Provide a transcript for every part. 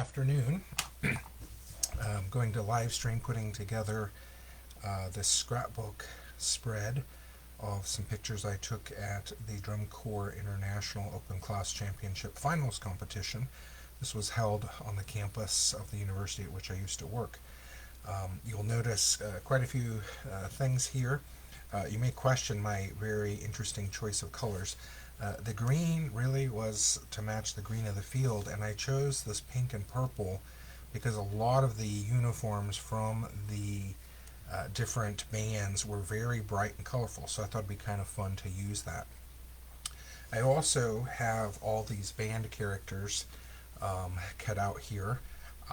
afternoon. I'm going to live stream putting together this scrapbook spread of some pictures I took at the Drum Corps International Open Class Championship Finals competition. This was held on the campus of the university at which I used to work. You'll notice quite a few things here. You may question my very interesting choice of colors. The green really was to match the green of the field, and I chose this pink and purple because a lot of the uniforms from the different bands were very bright and colorful, so I thought it'd be kind of fun to use that. I also have all these band characters cut out here.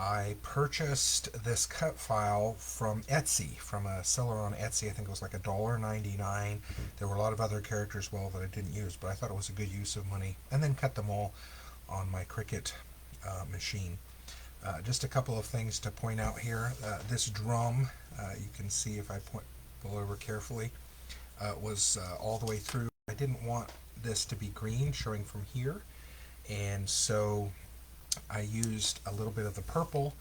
I purchased this cut file from Etsy, from a seller on Etsy. I think it was like $1.99. There were a lot of other characters as well that I didn't use, but I thought it was a good use of money, and then cut them all on my Cricut machine. Just a couple of things to point out here. This drum, you can see if I pull over carefully, was all the way through. I didn't want this to be green showing from here, and so I used a little bit of the purple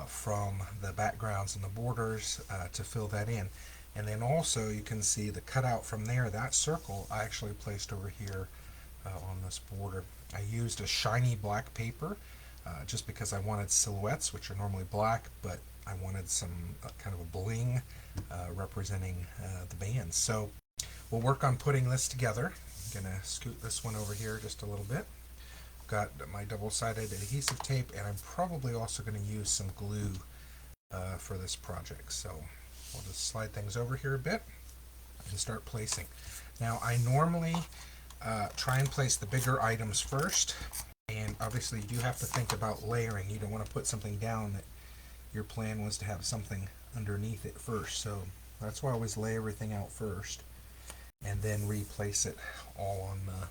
from the backgrounds and the borders to fill that in. And then also you can see the cutout from there, that circle I actually placed over here on this border. I used a shiny black paper just because I wanted silhouettes, which are normally black, but I wanted some kind of a bling representing the band. So we'll work on putting this together. I'm going to scoot this one over here just a little bit. Got my double-sided adhesive tape, and I'm probably also going to use some glue for this project. So we'll just slide things over here a bit and start placing. Now I normally try and place the bigger items first, and obviously you do have to think about layering. You don't want to put something down that your plan was to have something underneath it first. So that's why I always lay everything out first and then replace it all on the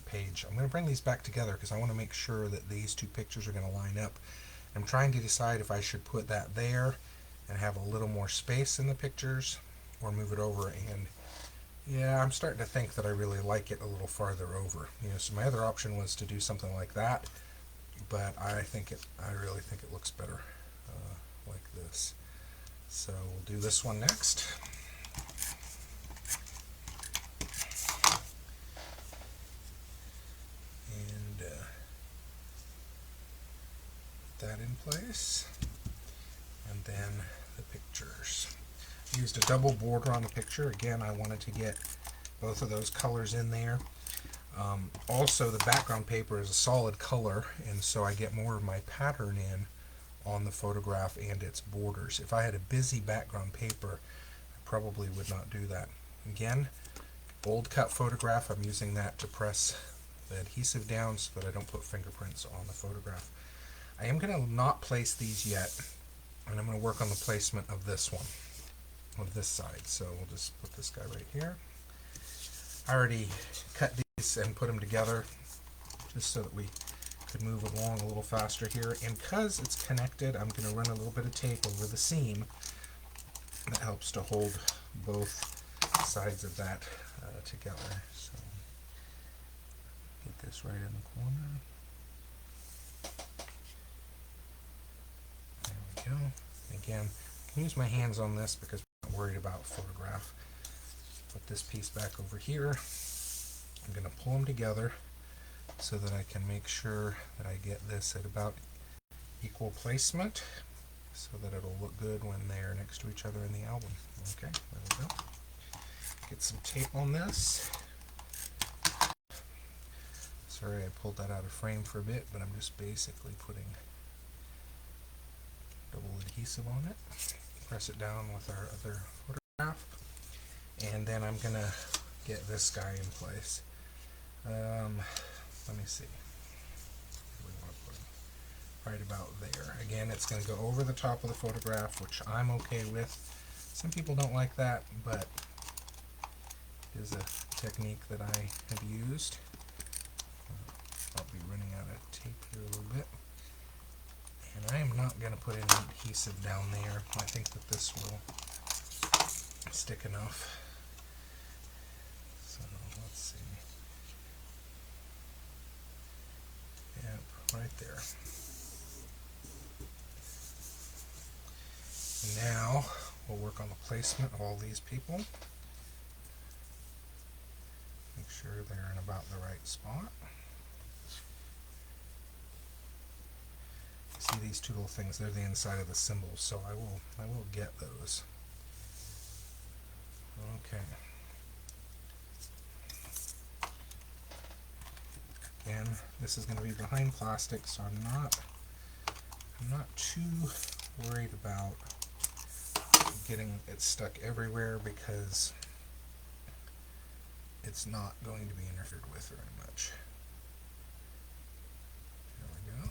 page. I'm going to bring these back together because I want to make sure that these two pictures are going to line up. I'm trying to decide if I should put that there and have a little more space in the pictures, or move it over. And yeah, I'm starting to think that I really like it a little farther over. So my other option was to do something like that, but I really think it looks better like this. So we'll do this one next. That in place, and then the pictures. Used a double border on the picture. Again, I wanted to get both of those colors in there. Also, the background paper is a solid color, and so I get more of my pattern in on the photograph and its borders. If I had a busy background paper, I probably would not do that. Again, old cut photograph, I'm using that to press the adhesive down so that I don't put fingerprints on the photograph. I am going to not place these yet, and I'm going to work on the placement of this one, on this side. So we'll just put this guy right here. I already cut these and put them together just so that we could move along a little faster here. And because it's connected, I'm going to run a little bit of tape over the seam. That helps to hold both sides of that together. So get this right in the corner. Go. Again, I can use my hands on this because I'm not worried about photograph. Put this piece back over here. I'm going to pull them together so that I can make sure that I get this at about equal placement so that it'll look good when they're next to each other in the album. Okay, there we go. Get some tape on this. Sorry I pulled that out of frame for a bit, but I'm just basically putting double adhesive on it. Press it down with our other photograph, and then I'm gonna get this guy in place. Let me see. We want to put him right about there. Again, it's going to go over the top of the photograph, which I'm okay with. Some people don't like that, but it is a technique that I have used. I'll be running out of tape here a little bit. And I am not going to put any adhesive down there. I think that this will stick enough. So let's see. right there. And now we'll work on the placement of all these people. Make sure they're in about the right spot. See these two little things, they're the inside of the symbols, so I will get those. Okay. Again, this is going to be behind plastic, so I'm not too worried about getting it stuck everywhere because it's not going to be interfered with very much. There we go.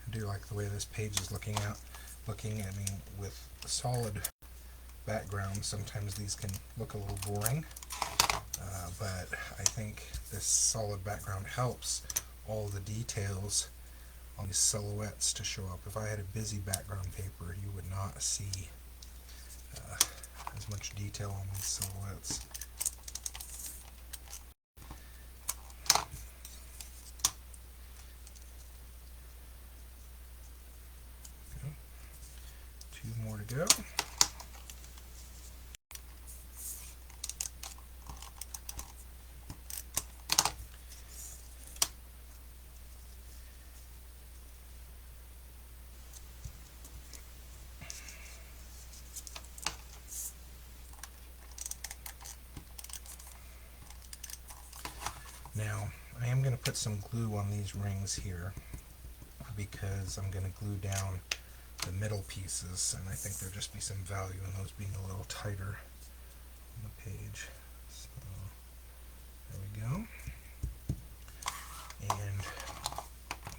I do like the way this page is looking at me with a solid background. Sometimes these can look a little boring, but I think this solid background helps all the details on these silhouettes to show up. If I had a busy background paper, you would not see as much detail on these silhouettes. Two more to go. Now, I am going to put some glue on these rings here because I'm going to glue down the middle pieces, and I think there'll just be some value in those being a little tighter on the page. So, there we go. And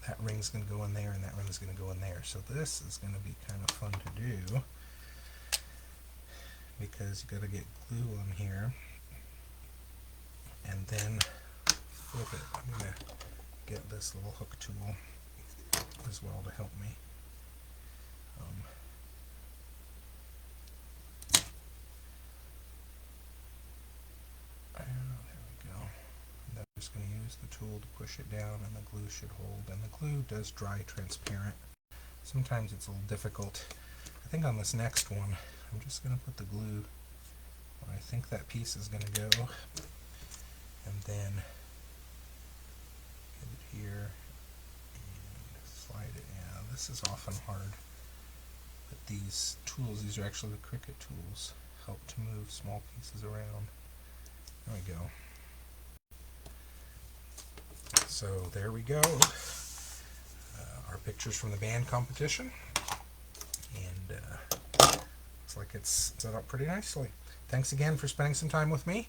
that ring's going to go in there, and that ring's going to go in there. So this is going to be kind of fun to do because you got to get glue on here, and then flip it. I'm going to get this little hook tool as well to help me. There we go. And I'm just going to use the tool to push it down, and the glue should hold. And the glue does dry transparent. Sometimes it's a little difficult. I think on this next one, I'm just going to put the glue where I think that piece is going to go, and then get it here and slide it. Yeah, this is often hard. But these tools, these are actually the Cricut tools, help to move small pieces around. There we go. So there we go. Our pictures from the band competition. And looks like it's set up pretty nicely. Thanks again for spending some time with me.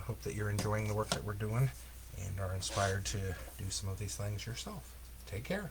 Hope that you're enjoying the work that we're doing and are inspired to do some of these things yourself. Take care.